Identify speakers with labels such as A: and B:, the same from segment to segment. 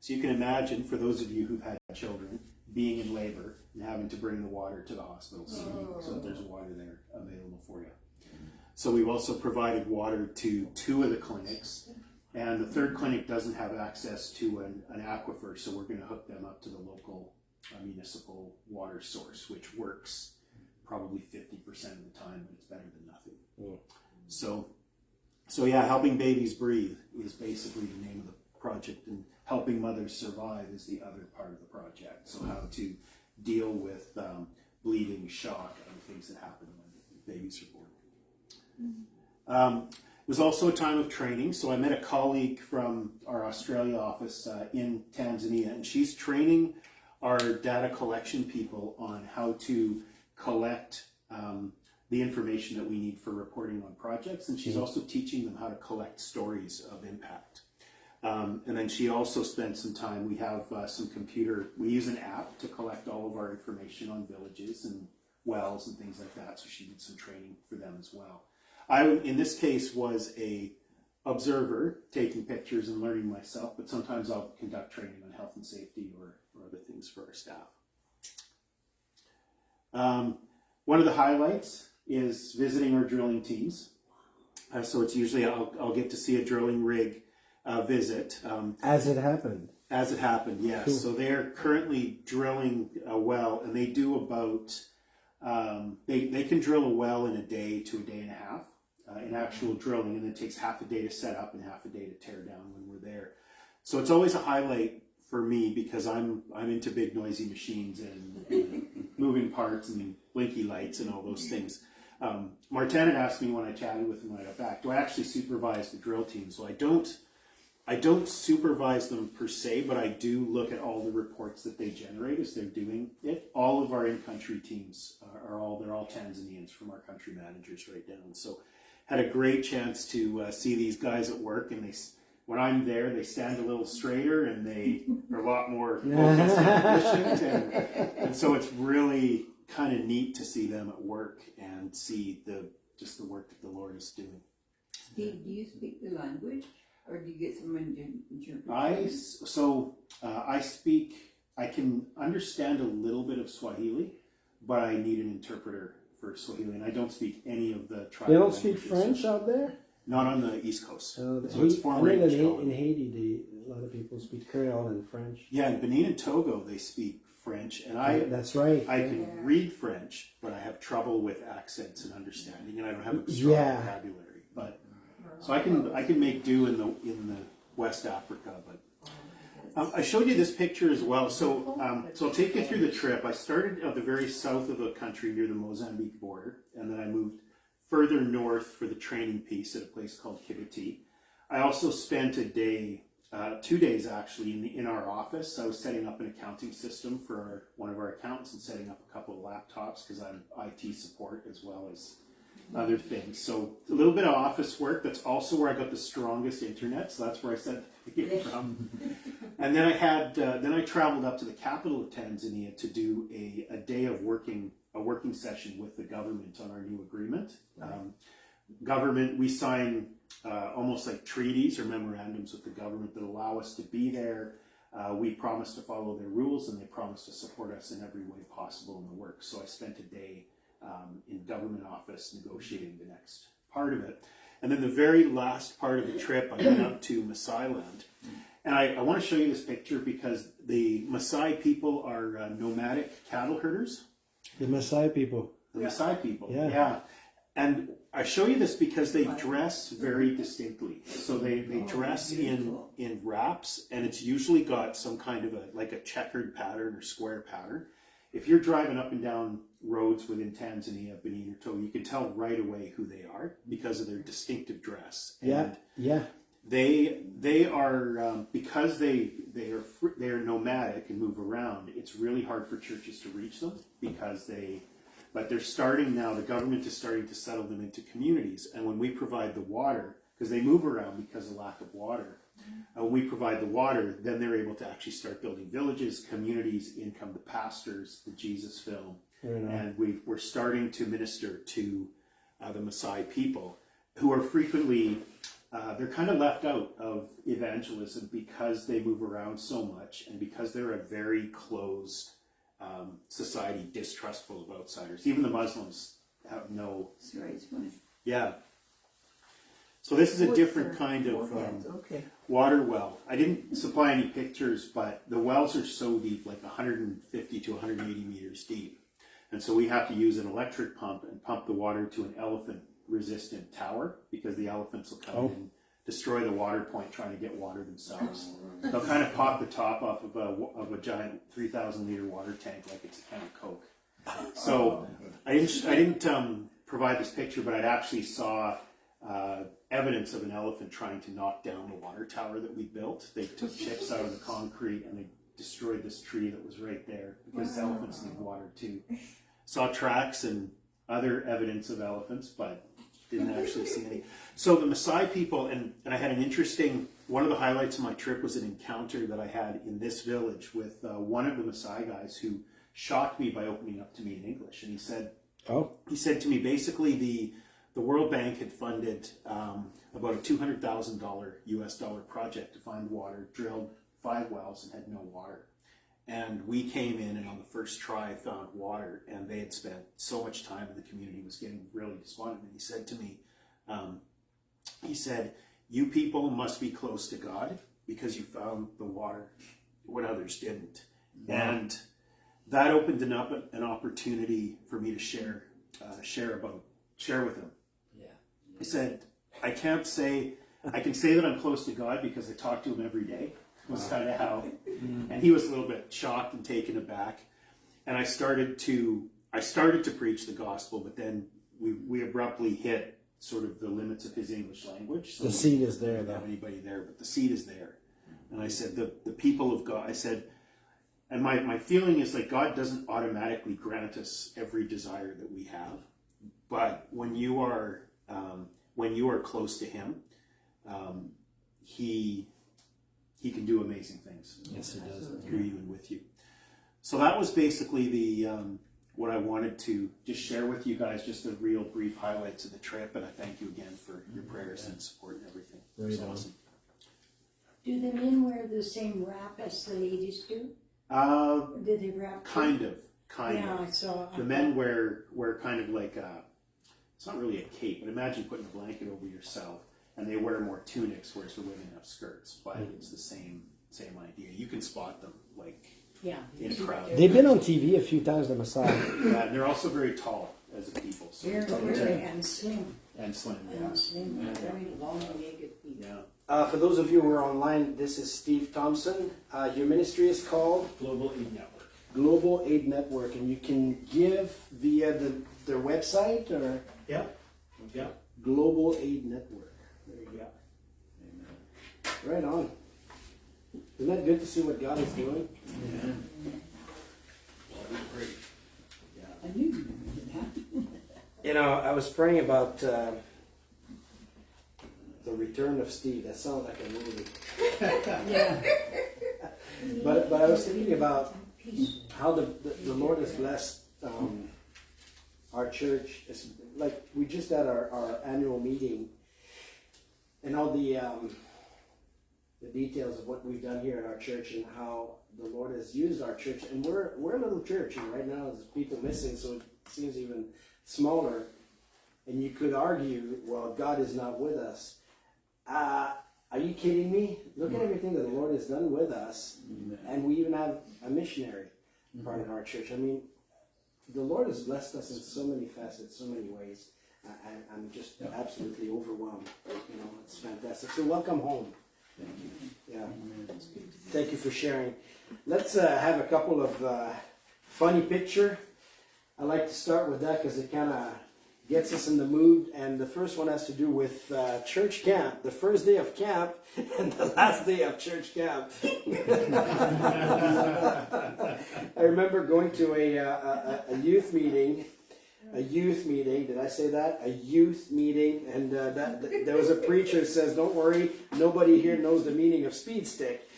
A: So you can imagine, for those of you who've had children, being in labor and having to bring the water to the hospital so that there's water there available for you. So we've also provided water to 2 of the clinics, and the 3rd clinic doesn't have access to an aquifer, so we're going to hook them up to the local municipal water source, which works probably 50% of the time, but it's better than nothing. So yeah, helping babies breathe is basically the name of the project, and helping mothers survive is the other part of the project. So how to deal with bleeding, shock, and things that happen when babies are born. It was also a time of training. So I met a colleague from our Australia office in Tanzania, and she's training our data collection people on how to collect the information that we need for reporting on projects, and she's also teaching them how to collect stories of impact. And then she also spent some time, we have we use an app to collect all of our information on villages and wells and things like that, so she did some training for them as well. I, in this case, was a observer, taking pictures and learning myself, but sometimes I'll conduct training on health and safety or other things for our staff. One of the highlights is visiting our drilling teams. So it's usually, I'll get to see a drilling rig visit.
B: As it happened.
A: As it happened, yes. Cool. So they're currently drilling a well, and they do about, they can drill a well in a day to a day and a half in actual drilling, and it takes half a day to set up and half a day to tear down when we're there. So it's always a highlight for me because I'm into big noisy machines and moving parts and blinky lights and all those things. Martin had asked me when I chatted with him when I got back, do I actually supervise the drill team? So I don't supervise them per se, but I do look at all the reports that they generate as they're doing it. All of our in-country teams they're all Tanzanians from our country managers right down. So had a great chance to see these guys at work, and when I'm there, they stand a little straighter and they are a lot more focused and efficient, and so it's really kind of neat to see them at work and see the work that the Lord is doing.
C: Steve, do you speak the language, or do you get someone to interpret?
A: I can understand a little bit of Swahili, but I need an interpreter for Swahili, and I don't speak any of the tribal
B: They don't speak
A: languages.
B: French out there?
A: Not on the East Coast.
B: So
A: it's former English
B: in Haiti, a lot of people speak Creole and French.
A: Yeah, in Benin and Togo, they speak French, and
B: that's right.
A: I can read French, but I have trouble with accents and understanding, and I don't have a strong vocabulary. But so I can make do in the West Africa. But I showed you this picture as well. So I'll take you through the trip. I started at the very south of the country near the Mozambique border, and then I moved further north for the training piece at a place called Kibiti. I also spent a day. 2 days actually in our office. I was setting up an accounting system for one of our accountants and setting up a couple of laptops because I'm IT support as well as other things. So a little bit of office work. That's also where I got the strongest internet. So that's where I sent it from. And then I traveled up to the capital of Tanzania to do a day of working session with the government on our new agreement. Government, we sign almost like treaties or memorandums with the government that allow us to be there. We promise to follow their rules, and they promise to support us in every way possible in the work. So I spent a day in government office negotiating the next part of it. And then the very last part of the trip, I went up to Maasai land. And I want to show you this picture because the Maasai people are nomadic cattle herders.
B: The Maasai people.
A: Maasai people,
B: yeah.
A: And I show you this because they dress very distinctly. So they dress in wraps, and it's usually got some kind of a checkered pattern or square pattern. If you're driving up and down roads within Tanzania, Benin or Togo, you can tell right away who they are because of their distinctive dress. And they are because they are nomadic and move around. It's really hard for churches to reach them but they're starting now. The government is starting to settle them into communities, and when we provide the water, because they move around because of lack of water, when we provide the water, then they're able to actually start building villages, communities. In come the pastors, the Jesus film, and we're starting to minister to the Maasai people, who are frequently they're kind of left out of evangelism because they move around so much and because they're a very closed society, distrustful of outsiders. Even the Muslims have no...
C: Sorry, it's funny.
A: Yeah. So this is a different kind of water well. I didn't supply any pictures, but the wells are so deep, like 150 to 180 meters deep. And so we have to use an electric pump and pump the water to an elephant-resistant tower because the elephants will come in and destroy the water point trying to get water themselves. They'll kind of pop the top off of a giant 3,000-liter water tank like it's a can of Coke. So I didn't provide this picture, but I actually saw evidence of an elephant trying to knock down the water tower that we built. They took chips out of the concrete and they destroyed this tree that was right there because elephants need water too. Saw tracks and other evidence of elephants, but didn't actually see any. So the Maasai people, and I had an interesting, one of the highlights of my trip was an encounter that I had in this village with one of the Maasai guys who shocked me by opening up to me in English. And he said to me, basically the World Bank had funded about a $200,000 US dollar project to find water, drilled 5 wells and had no water. And we came in and on the first try found water, and they had spent so much time and the community was getting really despondent. And he said to me, you people must be close to God because you found the water when others didn't. Wow. And that opened up an opportunity for me to share with him. Yeah. He said, I can say that I'm close to God because I talk to him every day. Was kind of how, and he was a little bit shocked and taken aback. And I started to preach the gospel, but then we abruptly hit sort of the limits of his English language. So
B: the seed is there.
A: We didn't have anybody there, but the seed is there. And I said, the people of God, I said, and my feeling is like God doesn't automatically grant us every desire that we have, but when you are close to Him, He can do amazing things.
B: Yes, He does.
A: Through you and with you. So that was basically the what I wanted to just share with you guys, just the real brief highlights of the trip, and I thank you again for your prayers and support and everything. It's awesome.
D: Do the men wear the same wrap as the ladies do? Did they wrap? Kind of.
A: Yeah,
D: I saw.
A: The men wear kind of like it's not really a cape, but imagine putting a blanket over yourself, and they wear more tunics, whereas the women have skirts. But it's the same idea. You can spot them in a crowd.
B: They've been on TV a few times, the Maasai.
A: Yeah, and they're also very tall as a people. So
D: very and slim.
A: And slim,
D: yeah. And slim, very long-legged people.
A: Yeah.
B: For those of you who are online, this is Steve Thompson. Your ministry is called
A: Global Aid Network.
B: Global Aid Network, and you can give via their website or Global Aid Network. There you go. Amen. Right on. Isn't that good to see what God is doing?
A: Yeah. Well, that's great. Yeah.
C: I knew you did that.
B: You know, I was praying about the return of Steve. That sounds like a movie.
C: Yeah.
B: But I was thinking about how the Lord has blessed our church. It's like we just had our annual meeting, and all the details of what we've done here at our church and how the Lord has used our church. And we're a little church, and right now there's people missing, so it seems even smaller. And you could argue, well, God is not with us. Are you kidding me? Look at everything that the Lord has done with us. And we even have a missionary part of our church. I mean, the Lord has blessed us in so many facets, so many ways. I'm just absolutely overwhelmed. You know, it's fantastic. So welcome home.
A: Thank you.
B: Yeah. Thank you for sharing. Let's have a couple of funny picture. I like to start with that because it kind of gets us in the mood. And the first one has to do with church camp. The first day of camp and the last day of church camp. I remember going to a youth meeting. A youth meeting. Did I say that? A youth meeting. And there was a preacher who says, "Don't worry, nobody here knows the meaning of speed stick."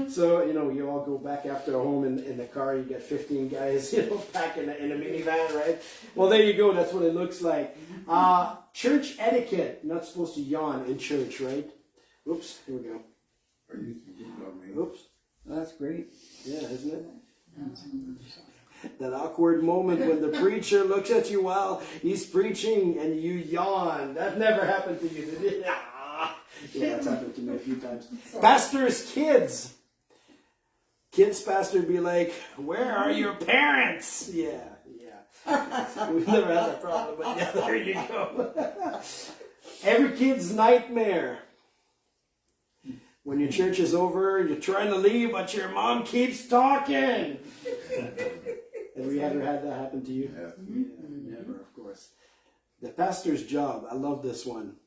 B: So, you all go back after home in the car, you get 15 guys, packed in a minivan, right? Well, there you go, that's what it looks like. Church etiquette, not supposed to yawn in church, right? Oops, here we go. Oops.
C: That's great.
B: Yeah, isn't it? That awkward moment when the preacher looks at you while he's preaching and you yawn. That never happened to you, did it? Yeah, that's happened to me a few times. Pastor's kids. Kids pastor be like, where are your parents? Yeah. We've never had that problem, but yeah, there you go. Every kid's nightmare. When your church is over, you're trying to leave, but your mom keeps talking. Have you ever had that happen to you? Yeah, never, of course. The pastor's job. I love this one.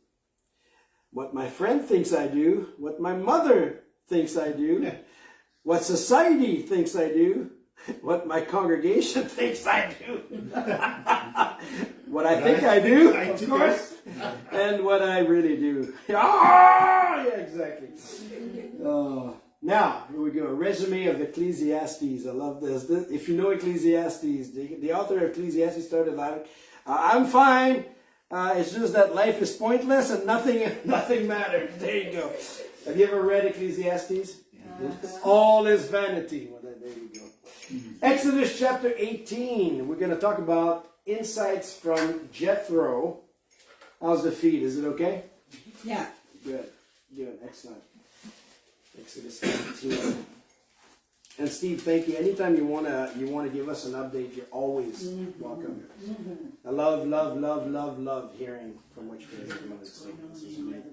B: What my friend thinks I do, what my mother thinks I do, what society thinks I do, what my congregation thinks I do, what I think I do, of course, and what I really do. Yeah, exactly. Now, here we go. A resume of Ecclesiastes. I love this. If you know Ecclesiastes, the author of Ecclesiastes started like, I'm fine. It's just that life is pointless and nothing matters. There you go. Have you ever read Ecclesiastes? All is vanity. Well, there you go. Exodus chapter 18. We're going to talk about insights from Jethro. How's the feed? Is it okay?
C: Yeah.
B: Good. Excellent. Exodus 18. And Steve, thank you. Anytime you wanna give us an update, you're always welcome. I love hearing from what you guys are doing. So this is amazing.